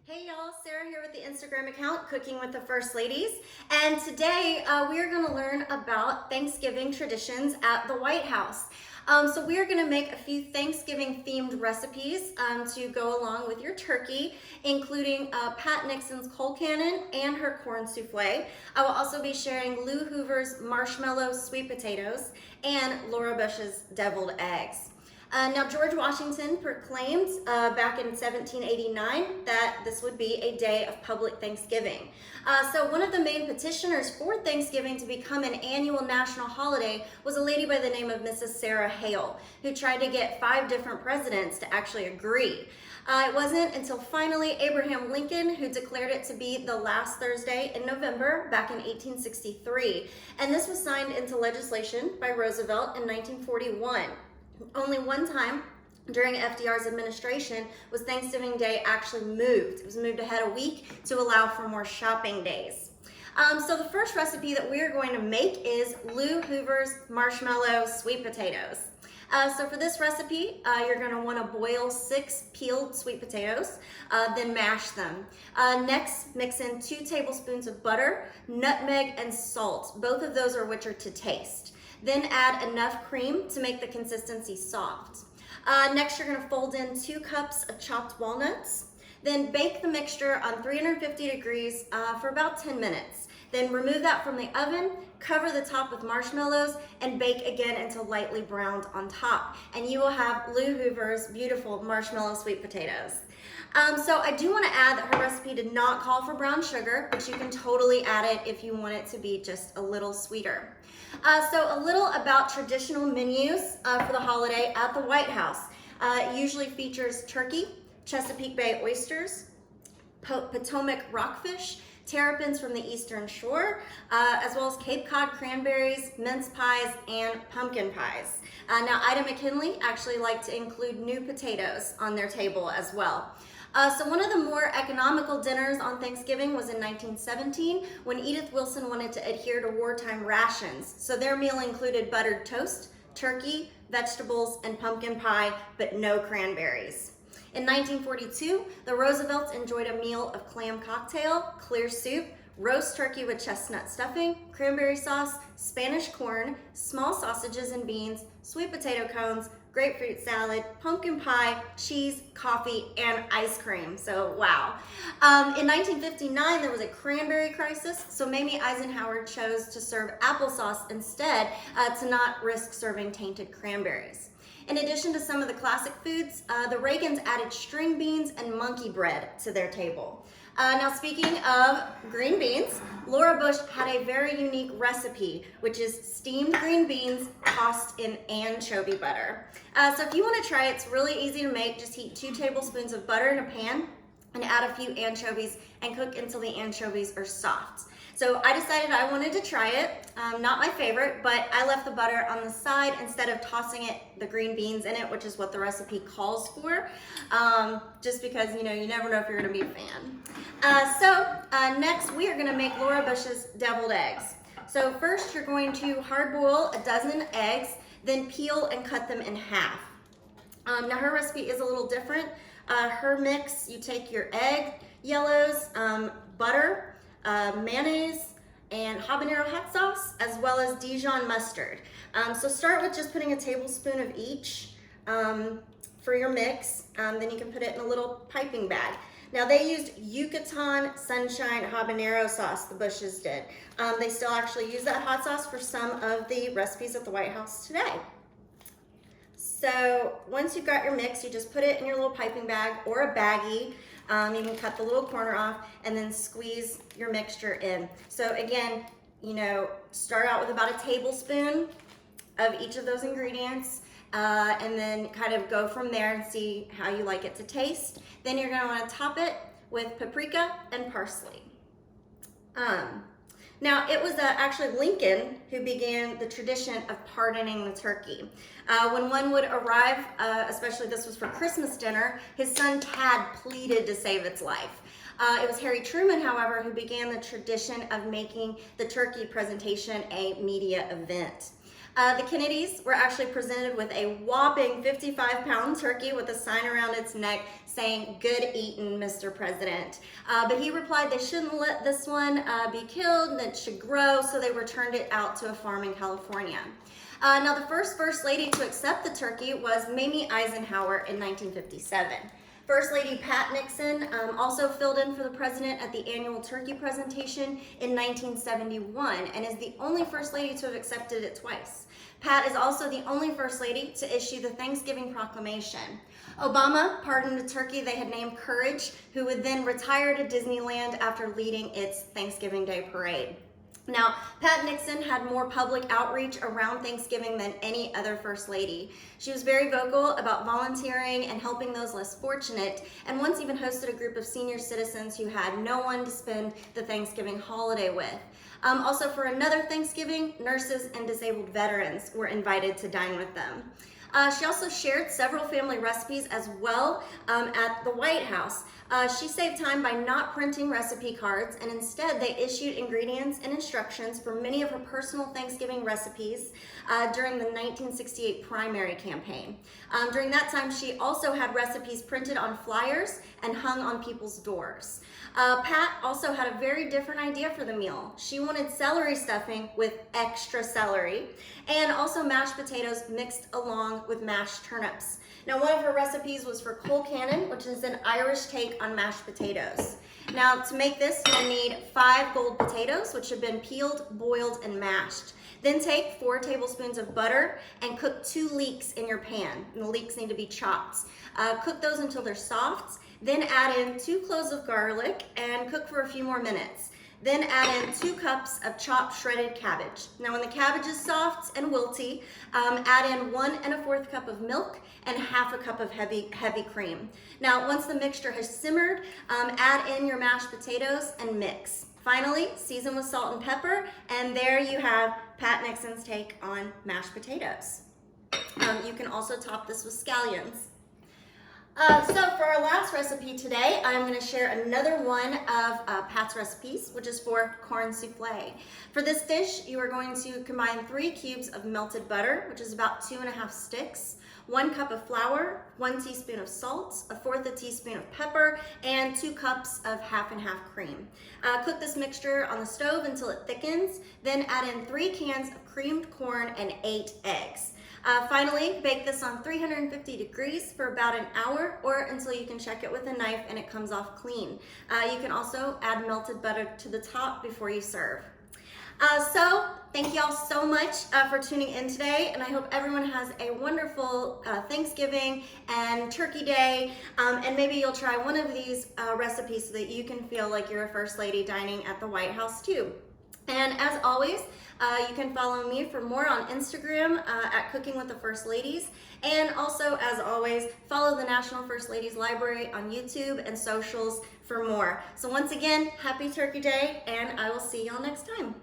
Hey y'all, Sarah here with the Instagram account Cooking with the First Ladies, and today we are going to learn about Thanksgiving traditions at the White House. So we are going to make a few Thanksgiving themed recipes to go along with your turkey, including Pat Nixon's cold cannon and her corn souffle. I will also be sharing Lou Hoover's marshmallow sweet potatoes and Laura Bush's deviled eggs. Now, George Washington proclaimed back in 1789 that this would be a day of public Thanksgiving. So one of the main petitioners for Thanksgiving to become an annual national holiday was a lady by the name of Mrs. Sarah Hale, who tried to get 5 different presidents to actually agree. It wasn't until finally Abraham Lincoln who declared it to be the last Thursday in November back in 1863. And this was signed into legislation by Roosevelt in 1941. Only one time during FDR's administration was Thanksgiving Day actually moved. It was moved ahead a week to allow for more shopping days. So the first recipe that we're going to make is Lou Hoover's marshmallow sweet potatoes. So for this recipe, you're going to want to boil 6 peeled sweet potatoes, then mash them. Next, mix in 2 tablespoons of butter, nutmeg, and salt. Both of those are which are to taste. Then add enough cream to make the consistency soft. Next, you're gonna fold in 2 cups of chopped walnuts. Then bake the mixture on 350 degrees for about 10 minutes. Then remove that from the oven, cover the top with marshmallows, and bake again until lightly browned on top. And you will have Lou Hoover's beautiful marshmallow sweet potatoes. So I do want to add that her recipe did not call for brown sugar, but you can totally add it if you want it to be just a little sweeter. So a little about traditional menus for the holiday at the White House. It usually features turkey, Chesapeake Bay oysters, Potomac rockfish, terrapins from the Eastern Shore, as well as Cape Cod cranberries, mince pies, and pumpkin pies. Now, Ida McKinley actually liked to include new potatoes on their table as well. So one of the more economical dinners on Thanksgiving was in 1917 when Edith Wilson wanted to adhere to wartime rations. So their meal included buttered toast, turkey, vegetables, and pumpkin pie, but no cranberries. In 1942, the Roosevelts enjoyed a meal of clam cocktail, clear soup, roast turkey with chestnut stuffing, cranberry sauce, Spanish corn, small sausages and beans, sweet potato cones, grapefruit salad, pumpkin pie, cheese, coffee, and ice cream. So, wow. In 1959, there was a cranberry crisis, so Mamie Eisenhower chose to serve applesauce instead to not risk serving tainted cranberries. In addition to some of the classic foods, the Reagans added string beans and monkey bread to their table. Now, speaking of green beans, Laura Bush had a very unique recipe, which is steamed green beans tossed in anchovy butter. So if you want to try it, it's really easy to make. Just heat 2 tablespoons of butter in a pan and add a few anchovies and cook until the anchovies are soft. So I decided I wanted to try it. Not my favorite, but I left the butter on the side instead of tossing the green beans in it, which is what the recipe calls for, just because, you never know if you're gonna be a fan. Next we are gonna make Laura Bush's deviled eggs. So first you're going to hard boil a dozen eggs, then peel and cut them in half. Now her recipe is a little different. Her mix, you take your egg yellows, butter, mayonnaise, and habanero hot sauce, as well as Dijon mustard. So start with just putting a tablespoon of each for your mix. Then you can put it in a little piping bag. Now they used Yucatan Sunshine habanero sauce, the Bushes did. They still actually use that hot sauce for some of the recipes at the White House today. So once you've got your mix, you just put it in your little piping bag or a baggie. You can cut the little corner off and then squeeze your mixture in. So again, start out with about a tablespoon of each of those ingredients and then kind of go from there and see how you like it to taste. Then you're gonna wanna top it with paprika and parsley. Now, it was actually Lincoln who began the tradition of pardoning the turkey. When one would arrive, especially this was for Christmas dinner, his son Tad pleaded to save its life. It was Harry Truman, however, who began the tradition of making the turkey presentation a media event. The Kennedys were actually presented with a whopping 55-pound turkey with a sign around its neck saying, "Good eatin', Mr. President." But he replied they shouldn't let this one be killed, that it should grow, so they returned it out to a farm in California. Now, the First Lady to accept the turkey was Mamie Eisenhower in 1957. First Lady Pat Nixon also filled in for the president at the annual turkey presentation in 1971 and is the only First Lady to have accepted it twice. Pat is also the only First Lady to issue the Thanksgiving Proclamation. Obama pardoned a turkey they had named Courage, who would then retire to Disneyland after leading its Thanksgiving Day parade. Now, Pat Nixon had more public outreach around Thanksgiving than any other First Lady. She was very vocal about volunteering and helping those less fortunate, and once even hosted a group of senior citizens who had no one to spend the Thanksgiving holiday with. Also, for another Thanksgiving, nurses and disabled veterans were invited to dine with them. She also shared several family recipes as well at the White House. She saved time by not printing recipe cards, and instead they issued ingredients and instructions for many of her personal Thanksgiving recipes during the 1968 primary campaign. During that time, she also had recipes printed on flyers and hung on people's doors. Pat also had a very different idea for the meal. She wanted celery stuffing with extra celery and also mashed potatoes mixed along with mashed turnips. Now, one of her recipes was for colcannon, which is an Irish take on mashed potatoes. Now, to make this, you'll need 5 gold potatoes, which have been peeled, boiled, and mashed. Then take 4 tablespoons of butter and cook 2 leeks in your pan. And the leeks need to be chopped. Cook those until they're soft. Then add in 2 cloves of garlic and cook for a few more minutes. Then add in 2 cups of chopped shredded cabbage. Now, when the cabbage is soft and wilty, add in 1 1/4 cup of milk and 1/2 cup of heavy cream. Now, once the mixture has simmered, add in your mashed potatoes and mix. Finally, season with salt and pepper, and there you have Pat Nixon's take on mashed potatoes. You can also top this with scallions. So for our last recipe today, I'm going to share another one of Pat's recipes, which is for corn souffle. For this dish, you are going to combine 3 cubes of melted butter, which is about 2 1/2 sticks, 1 cup of flour, 1 teaspoon of salt, 1/4 teaspoon of pepper, and 2 cups of 1/2 cream. Cook this mixture on the stove until it thickens, then add in 3 cans of creamed corn and 8 eggs. Finally, bake this on 350 degrees for about an hour or until you can check it with a knife and it comes off clean. You can also add melted butter to the top before you serve. So thank you all so much for tuning in today, and I hope everyone has a wonderful Thanksgiving and Turkey Day, and maybe you'll try one of these recipes so that you can feel like you're a First Lady dining at the White House too. And as always, you can follow me for more on Instagram at Cooking with the First Ladies. And also, as always, follow the National First Ladies Library on YouTube and socials for more. So once again, happy Turkey Day, and I will see y'all next time.